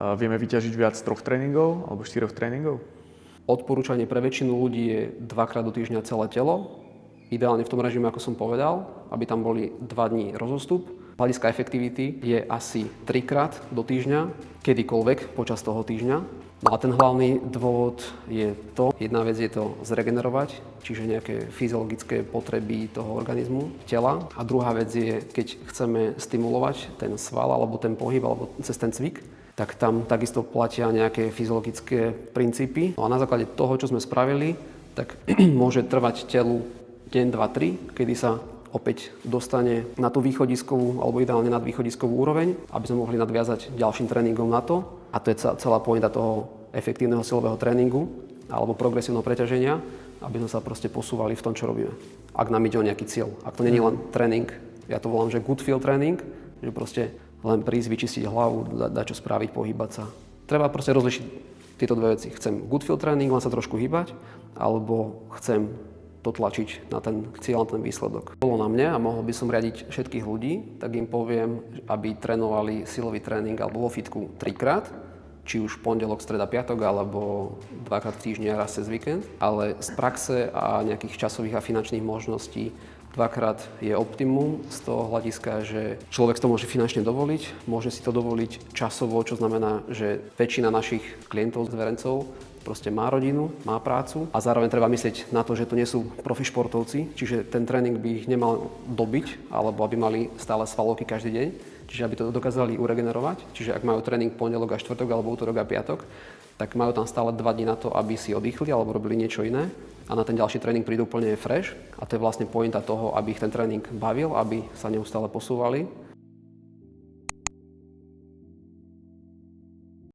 Vieme vyťažiť viac 3 tréningov alebo 4 tréningov? Odporúčanie pre väčšinu ľudí je 2-krát do týždňa celé telo. Ideálne v tom režime, ako som povedal, aby tam boli 2 dní rozostup. Hľadiska efektivity je asi 3-krát do týždňa, kedykoľvek počas toho týždňa. No a ten hlavný dôvod je to, jedna vec je to zregenerovať, čiže nejaké fyziologické potreby toho organizmu, tela. A druhá vec je, keď chceme stimulovať ten sval alebo ten pohyb alebo cez ten cvik, tak tam takisto platia nejaké fyziologické princípy. No a na základe toho, čo sme spravili, tak môže trvať telu deň, 2, 3, kedy sa opäť dostane na tú východiskovú alebo ideálne nad východiskovú úroveň, aby sme mohli nadviazať ďalším tréningom na to. A to je celá pointa toho efektívneho silového tréningu alebo progresívneho preťaženia, aby sme sa proste posúvali v tom, čo robíme. Ak nám ide o nejaký cieľ. Ak to nie je len tréning, ja to volám, že good feel tréning, že proste len prísť, vyčistiť hlavu, dať čo spraviť, pohybať sa. Treba proste rozlišiť tieto dve veci. Chcem good feel tréning, len sa trošku hýbať, alebo chcem to tlačiť na ten cieľ, na ten výsledok. Bolo na mne a mohol by som riadiť všetkých ľudí, tak im poviem, aby trénovali silový tréning alebo vo fitku 3-krát, či už pondelok, streda, piatok, alebo 2-krát v týždni a raz cez víkend. Ale z praxe a nejakých časových a finančných možností 2-krát je optimum z toho hľadiska, že človek to môže finančne dovoliť, môže si to dovoliť časovo, čo znamená, že väčšina našich klientov, zverencov, proste má rodinu, má prácu a zároveň treba myslieť na to, že to nie sú profi športovci, čiže ten tréning by ich nemal dobiť, alebo aby mali stále svalovky každý deň, čiže aby to dokázali uregenerovať, čiže ak majú tréning pondelok a štvrtok alebo útorok a piatok, tak majú tam stále 2 dní na to, aby si oddychli alebo robili niečo iné a na ten ďalší tréning prídu úplne fresh a to je vlastne pointa toho, aby ich ten tréning bavil, aby sa neustále posúvali.